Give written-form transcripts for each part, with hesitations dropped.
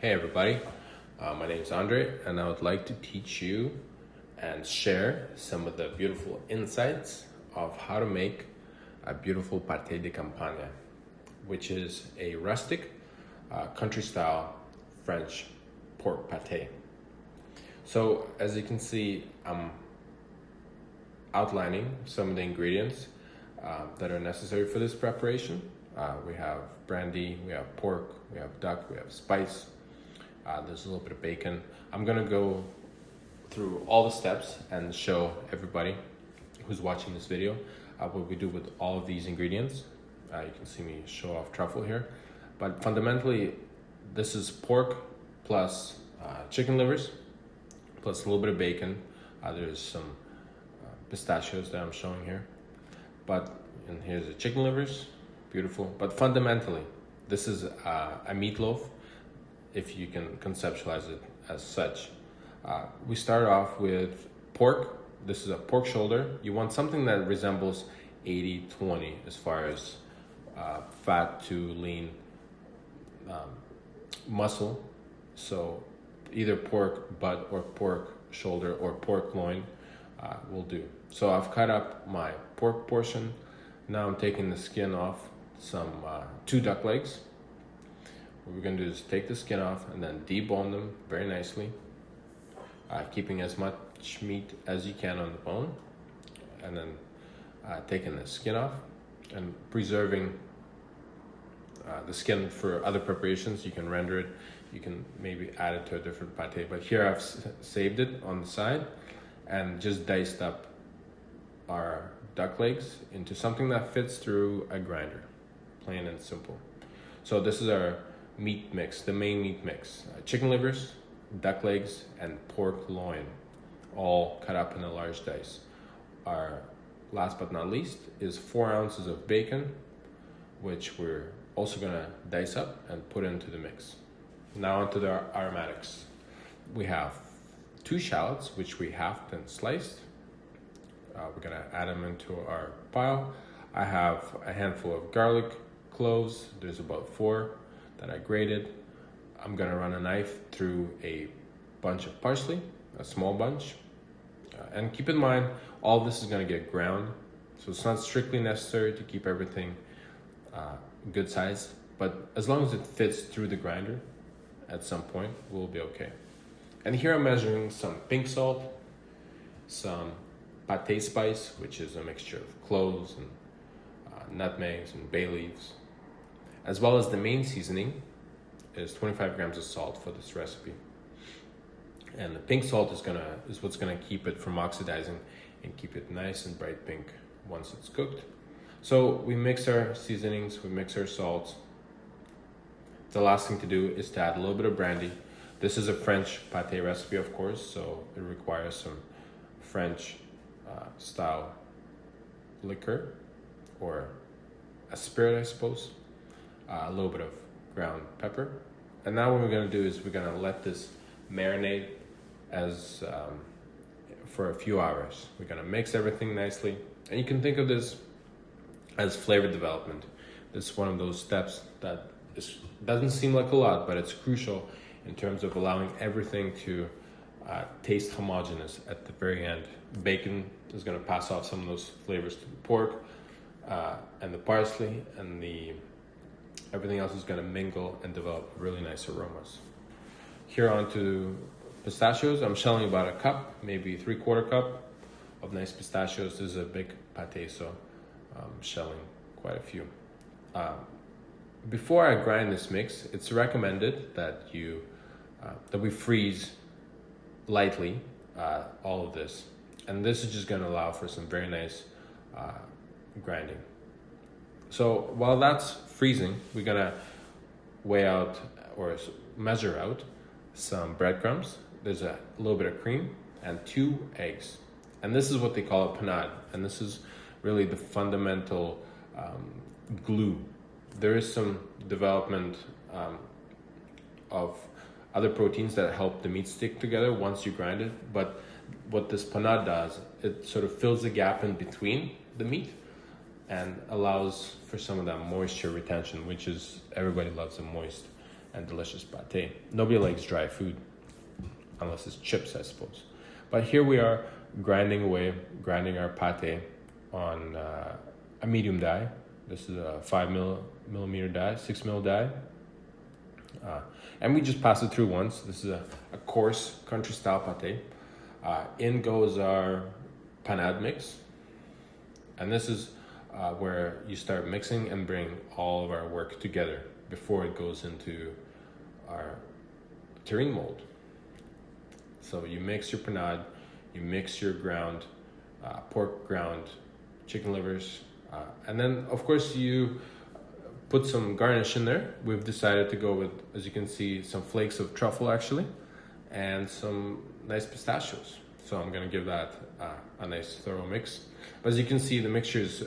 Hey everybody, my name is Andre and I would like to teach you and share some of the beautiful insights of how to make a beautiful pate de campagne, which is a rustic, country-style French pork pate. So as you can see, I'm outlining some of the ingredients that are necessary for this preparation. We have brandy, we have pork, we have duck, we have spice. There's a little bit of bacon. I'm gonna go through all the steps and show everybody who's watching this video what we do with all of these ingredients. You can see me show off truffle here, but fundamentally this is pork plus chicken livers plus a little bit of bacon. There's some pistachios that I'm showing here, and here's the chicken livers, beautiful. But fundamentally this is a meatloaf, if you can conceptualize it as such. We start off with pork. This is a pork shoulder. You want something that resembles 80-20 as far as fat to lean muscle. So either pork butt or pork shoulder or pork loin will do. So I've cut up my pork portion. Now I'm taking the skin off some 2 duck legs. What we're going to do is take the skin off and then debone them very nicely, keeping as much meat as you can on the bone, and then taking the skin off and preserving the skin for other preparations. You can render it, you can maybe add it to a different pate, but here I've saved it on the side and just diced up our duck legs into something that fits through a grinder, plain and simple. So this is our meat mix, the main meat mix: chicken livers, duck legs, and pork loin, all cut up in a large dice. Our last but not least is 4 ounces of bacon, which we're also gonna dice up and put into the mix. Now onto the aromatics. We have 2 shallots, which we halved and sliced. We're gonna add them into our pile. I have a handful of garlic cloves. There's about 4 that I grated. I'm gonna run a knife through a bunch of parsley, a small bunch. And keep in mind, all this is gonna get ground, so it's not strictly necessary to keep everything good size, but as long as it fits through the grinder at some point, we'll be okay. And here I'm measuring some pink salt, some pate spice, which is a mixture of cloves and nutmegs and bay leaves, as well as the main seasoning is 25 grams of salt for this recipe. And the pink salt is what's gonna keep it from oxidizing and keep it nice and bright pink once it's cooked. So we mix our seasonings, we mix our salts. The last thing to do is to add a little bit of brandy. This is a French pate recipe, of course, so it requires some French style liquor, or a spirit, I suppose. A little bit of ground pepper. And now what we're gonna do is we're gonna let this marinate for a few hours. We're gonna mix everything nicely. And you can think of this as flavor development. This is one of those steps that doesn't seem like a lot, but it's crucial in terms of allowing everything to taste homogeneous at the very end. Bacon is gonna pass off some of those flavors to the pork, and the parsley, and everything else is gonna mingle and develop really nice aromas. Here onto pistachios. I'm shelling about a cup, maybe 3/4 cup of nice pistachios. This is a big pate, so I'm shelling quite a few. Before I grind this mix, it's recommended that we freeze lightly all of this, and this is just gonna allow for some very nice grinding. So while that's freezing, we're gonna weigh out or measure out some breadcrumbs. There's a little bit of cream and 2 eggs. And this is what they call a panade. And this is really the fundamental glue. There is some development of other proteins that help the meat stick together once you grind it. But what this panade does, it sort of fills the gap in between the meat and allows for some of that moisture retention, which is, everybody loves a moist and delicious pate. Nobody likes dry food unless it's chips, I suppose. But here we are grinding our pate on a medium die. This is a 5 millimeter die, 6 mil die. And we just pass it through once. This is a coarse country style pate. In goes our panade mix. And this is where you start mixing and bring all of our work together before it goes into our terrine mold. So you mix your panade, you mix your ground pork, ground chicken livers, and then of course you put some garnish in there. We've decided to go with, as you can see, some flakes of truffle actually, and some nice pistachios. So I'm gonna give that a nice thorough mix. But as you can see, the mixture is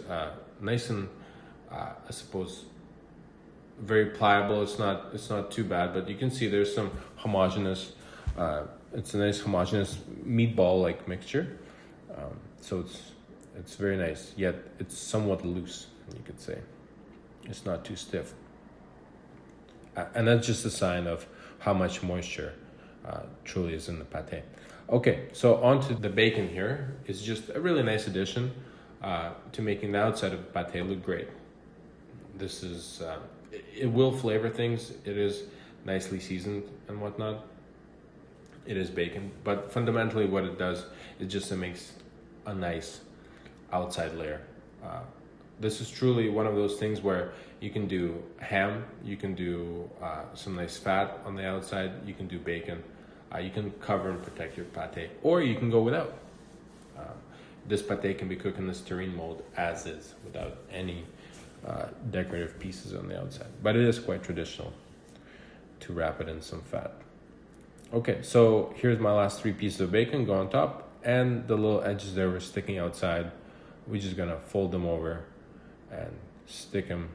nice and I suppose very pliable. It's not too bad, but you can see there's some homogeneous. It's a nice homogeneous meatball-like mixture. So it's very nice. Yet it's somewhat loose, you could say. It's not too stiff. And that's just a sign of how much moisture truly is in the pate. Okay, so onto the bacon here. It's just a really nice addition to making the outside of the pate look great. This is, it will flavor things. It is nicely seasoned and whatnot. It is bacon, but fundamentally what it does is just it makes a nice outside layer. This is truly one of those things where you can do ham, you can do some nice fat on the outside, you can do bacon, you can cover and protect your pate, or you can go without. This pate can be cooked in this terrine mold as is, without any decorative pieces on the outside. But it is quite traditional to wrap it in some fat. Okay, so here's my last 3 pieces of bacon go on top, and the little edges that were sticking outside, we're just gonna fold them over and stick them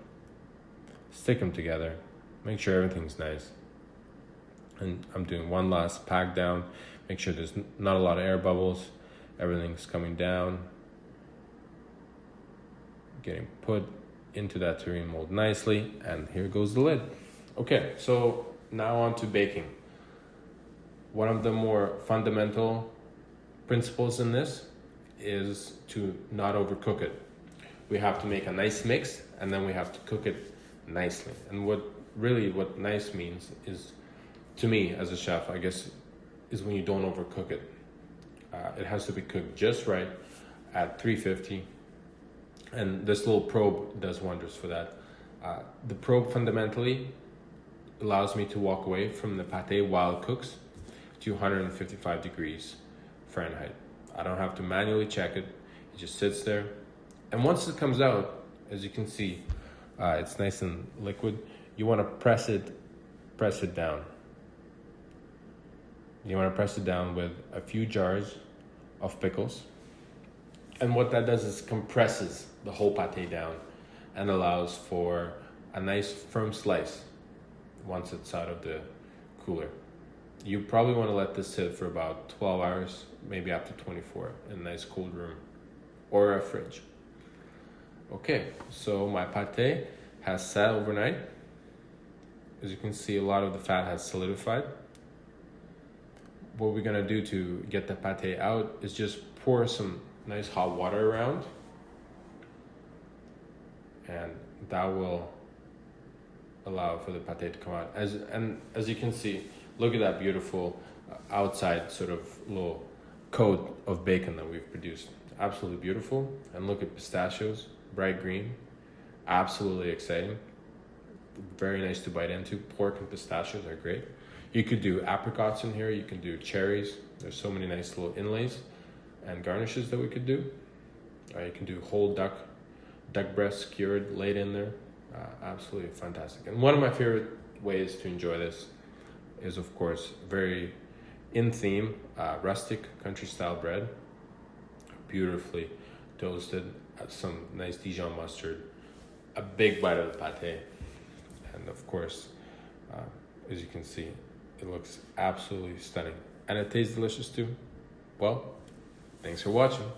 together. Make sure everything's nice. And I'm doing one last pack down. Make sure there's not a lot of air bubbles. Everything's coming down, getting put into that terrine mold nicely, and here goes the lid. Okay, so now on to baking. One of the more fundamental principles in this is to not overcook it. We have to make a nice mix, and then we have to cook it nicely. And what nice means is, to me as a chef, I guess, is when you don't overcook it. It has to be cooked just right at 350, and this little probe does wonders for that. The probe fundamentally allows me to walk away from the pate while it cooks to 155 degrees Fahrenheit. I don't have to manually check it. It just sits there. And once it comes out, as you can see, it's nice and liquid. You want to press it down. You want to press it down with a few jars of pickles. And what that does is compresses the whole pate down and allows for a nice firm slice once it's out of the cooler. You probably want to let this sit for about 12 hours, maybe up to 24 in a nice cold room or a fridge. Okay, so my pate has sat overnight. As you can see, a lot of the fat has solidified. What we're gonna do to get the pate out is just pour some nice hot water around, and that will allow for the pate to come out. As you can see, look at that beautiful outside sort of little coat of bacon that we've produced. Absolutely beautiful. And look at pistachios, bright green, absolutely exciting. Very nice to bite into. Pork and pistachios are great. You could do apricots in here, you can do cherries. There's so many nice little inlays and garnishes that we could do. You can do whole duck breast skewered, laid in there. Absolutely fantastic. And one of my favorite ways to enjoy this is, of course, very in theme, rustic country style bread, beautifully toasted, some nice Dijon mustard, a big bite of the pate, and of course, as you can see, it looks absolutely stunning, and it tastes delicious too. Well, thanks for watching.